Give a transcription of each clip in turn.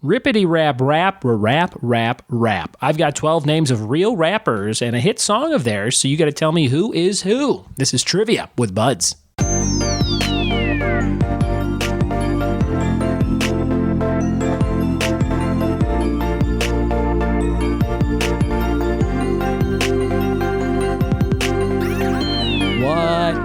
Rippity rap, rap, rap, rap, rap. I've got 12 names of real rappers and a hit song of theirs, so you got to tell me who is who. This is Trivia with Buds.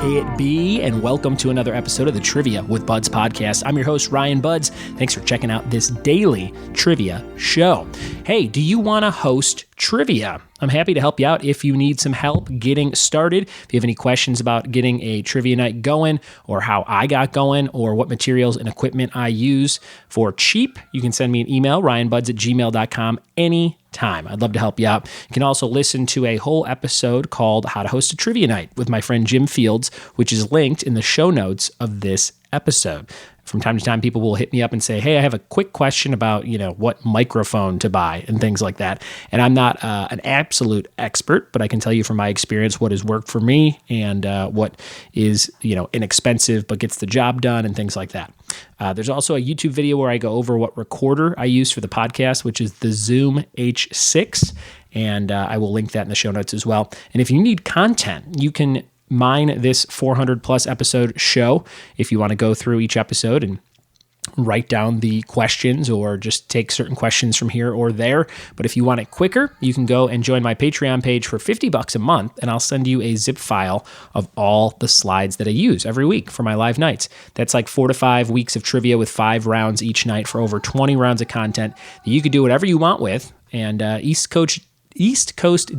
It be, and welcome to another episode of the Trivia with Buds podcast. I'm your host, Ryan Buds. Thanks for checking out this daily trivia show. Hey, do you want to host trivia? I'm happy to help you out if you need some help getting started. If you have any questions about getting a trivia night going, or how I got going, or what materials and equipment I use for cheap, you can send me an email, ryanbuds@gmail.com, anytime. I'd love to help you out. You can also listen to a whole episode called How to Host a Trivia Night with my friend Jim Fields, which is linked in the show notes of this episode. From time to time, people will hit me up and say, hey, I have a quick question about, what microphone to buy and things like that. And I'm not an absolute expert, but I can tell you from my experience what has worked for me and what is, inexpensive but gets the job done and things like that. There's also a YouTube video where I go over what recorder I use for the podcast, which is the Zoom H6. And I will link that in the show notes as well. And if you need content, you can mine this 400 plus episode show if you want to go through each episode and write down the questions or just take certain questions from here or there. But if you want it quicker, you can go and join my Patreon page for $50 a month, and I'll send you a zip file of all the slides that I use every week for my live nights. That's like 4 to 5 weeks of trivia with 5 rounds each night for over 20 rounds of content that you could do whatever you want with. And East Coast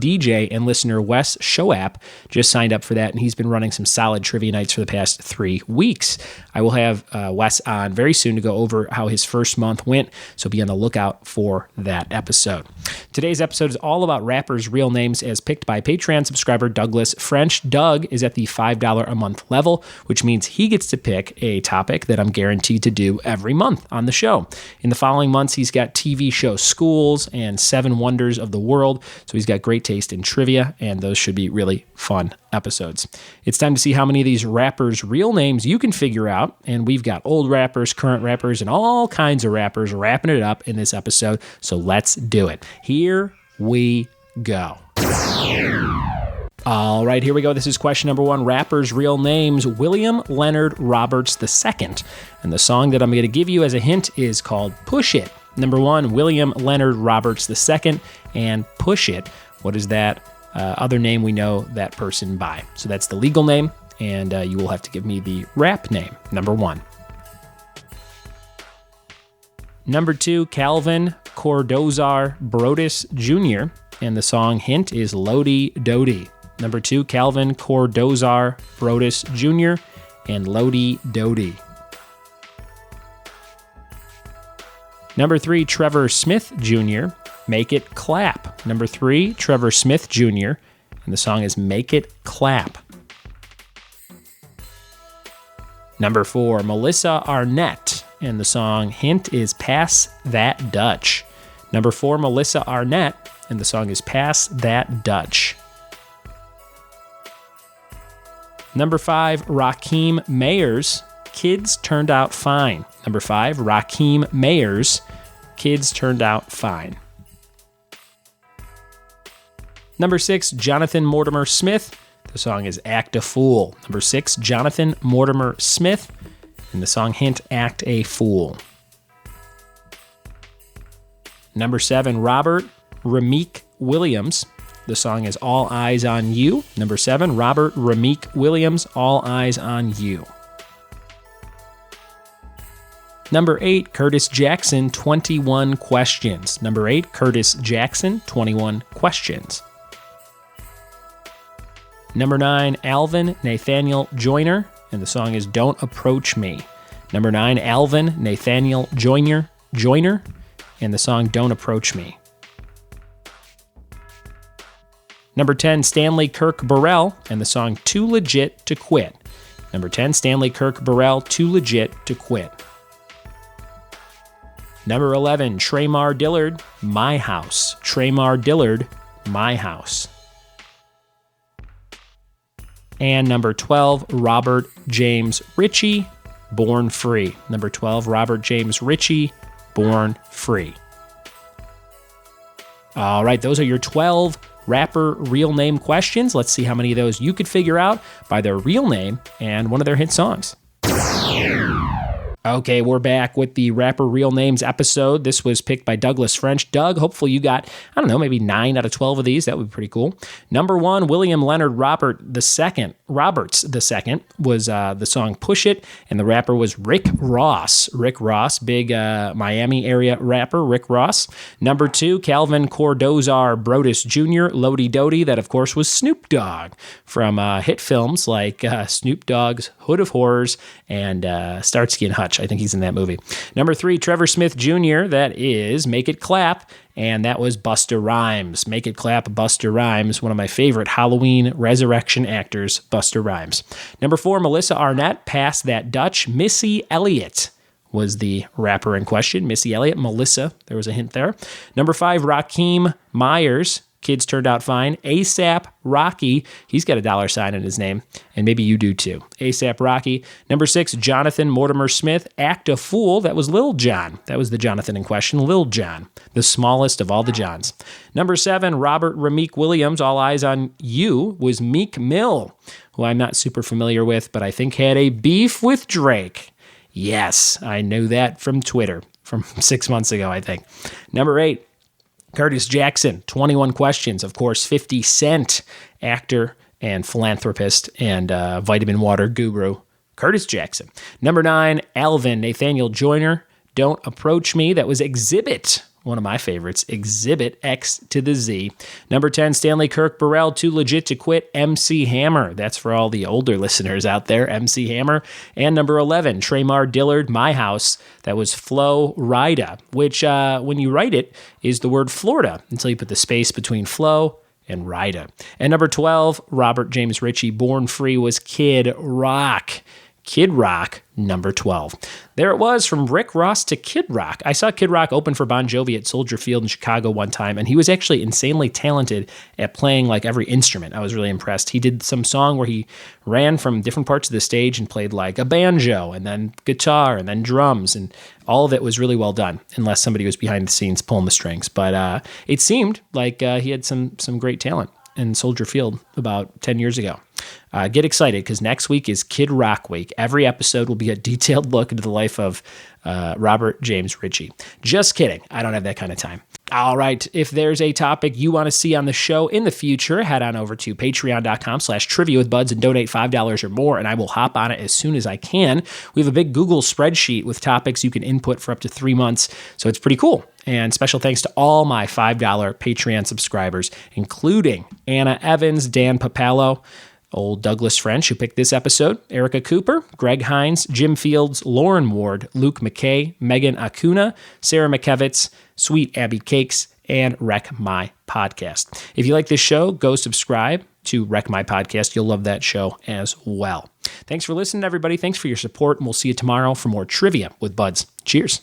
DJ and listener Wes Shoapp just signed up for that, and he's been running some solid trivia nights for the past 3 weeks. I will have Wes on very soon to go over how his first month went, so be on the lookout for that episode. Today's episode is all about rappers' real names as picked by Patreon subscriber Douglas French. Doug is at the $5 a month level, which means he gets to pick a topic that I'm guaranteed to do every month on the show. In the following months, he's got TV show Schools and 7 Wonders of the World. So he's got great taste in trivia, and those should be really fun episodes. It's time to see how many of these rappers' real names you can figure out, and we've got old rappers, current rappers, and all kinds of rappers wrapping it up in this episode, so let's do it. Here we go. All right, here we go. This is question number 1. Rappers' real names: William Leonard Roberts II. And the song that I'm going to give you as a hint is called Push It. Number 1, William Leonard Roberts II, and Push It. What is that other name we know that person by? So that's the legal name, and you will have to give me the rap name. Number 1. Number 2, Calvin Cordozar Brodus Jr., and the song hint is Lodi Dodi. Number 2, Calvin Cordozar Brodus Jr., and Lodi Dodi. Number 3, Trevor Smith Jr., Make It Clap. Number 3, Trevor Smith Jr., and the song is Make It Clap. Number 4, Melissa Arnett, and the song hint is Pass That Dutch. Number 4, Melissa Arnett, and the song is Pass That Dutch. Number 5, Rakim Mayers, Kids Turned Out Fine. Number 5, Rakim Mayers, Kids Turned Out Fine. Number 6, Jonathan Mortimer Smith. The song is Act a Fool. Number 6, Jonathan Mortimer Smith, and the song hint, Act a Fool. Number 7, Robert Rameek Williams. The song is All Eyes on You. Number 7, Robert Rameek Williams, All Eyes on You. Number 8, Curtis Jackson, 21 Questions. Number 8, Curtis Jackson, 21 Questions. Number 9, Alvin Nathaniel Joyner, and the song is Don't Approach Me. Number 9, Alvin Nathaniel Joyner, and the song Don't Approach Me. Number 10, Stanley Kirk Burrell, and the song Too Legit to Quit. Number 10, Stanley Kirk Burrell, Too Legit to Quit. Number 11, Tremar Dillard, My House. Tremar Dillard, My House. And number 12, Robert James Ritchie, Born Free. Number 12, Robert James Ritchie, Born Free. All right, those are your 12 rapper real name questions. Let's see how many of those you could figure out by their real name and one of their hit songs. Okay, we're back with the Rapper Real Names episode. This was picked by Douglas French. Doug, hopefully you got, maybe 9 out of 12 of these. That would be pretty cool. Number 1, William Leonard Roberts II was the song Push It, and the rapper was Rick Ross. Rick Ross, big Miami area rapper, Rick Ross. Number 2, Calvin Cordozar Brodus Jr., Lodi Dodi. That, of course, was Snoop Dogg from hit films like Snoop Dogg's Hood of Horrors and Starsky and Hutch. I think he's in that movie. Number 3, Trevor Smith Jr., that is Make It Clap, and that was Busta Rhymes. Make It Clap, Busta Rhymes, one of my favorite Halloween resurrection actors, Busta Rhymes. Number 4, Melissa Arnett, Pass That Dutch. Missy Elliott was the rapper in question. Missy Elliott, Melissa, there was a hint there. Number 5, Rakim Myers, Kids Turned Out Fine. ASAP Rocky, he's got a $sign in his name, and maybe you do too. ASAP Rocky. Number 6, Jonathan Mortimer Smith, Act a Fool. That was Lil Jon. That was the Jonathan in question, Lil Jon, the smallest of all the Johns. Number 7, Robert Rameek Williams, All Eyes on You, was Meek Mill, who I'm not super familiar with, but I think had a beef with Drake. Yes, I knew that from Twitter from 6 months ago, I think. Number 8, Curtis Jackson, 21 Questions. Of course, 50 Cent, actor and philanthropist and vitamin water guru, Curtis Jackson. Number 9, Alvin Nathaniel Joyner, Don't Approach Me. That was Exhibit, one of my favorites, Exhibit X to the Z. Number 10, Stanley Kirk Burrell, Too Legit to Quit, MC Hammer. That's for all the older listeners out there, MC Hammer. And number 11, Tremar Dillard, My House. That was Flo Rida, which when you write it is the word Florida until you put the space between Flo and Rida. And number 12, Robert James Ritchie, Born Free, was Kid Rock. Kid Rock, number 12. There it was, from Rick Ross to Kid Rock. I saw Kid Rock open for Bon Jovi at Soldier Field in Chicago one time, and he was actually insanely talented at playing like every instrument. I was really impressed. He did some song where he ran from different parts of the stage and played like a banjo and then guitar and then drums, and all of it was really well done, unless somebody was behind the scenes pulling the strings. But it seemed like he had some great talent in Soldier Field about 10 years ago. Get excited, because next week is Kid Rock Week. Every episode will be a detailed look into the life of Robert James Ritchie. Just kidding. I don't have that kind of time. All right. If there's a topic you want to see on the show in the future, head on over to patreon.com/triviawithbuds and donate $5 or more, and I will hop on it as soon as I can. We have a big Google spreadsheet with topics you can input for up to 3 months, so it's pretty cool. And special thanks to all my $5 Patreon subscribers, including Anna Evans, Dan Papalo, old Douglas French, who picked this episode, Erica Cooper, Greg Hines, Jim Fields, Lauren Ward, Luke McKay, Megan Acuna, Sarah McKevitz, Sweet Abby Cakes, and Wreck My Podcast. If you like this show, go subscribe to Wreck My Podcast. You'll love that show as well. Thanks for listening, everybody. Thanks for your support, and we'll see you tomorrow for more Trivia with Buds. Cheers.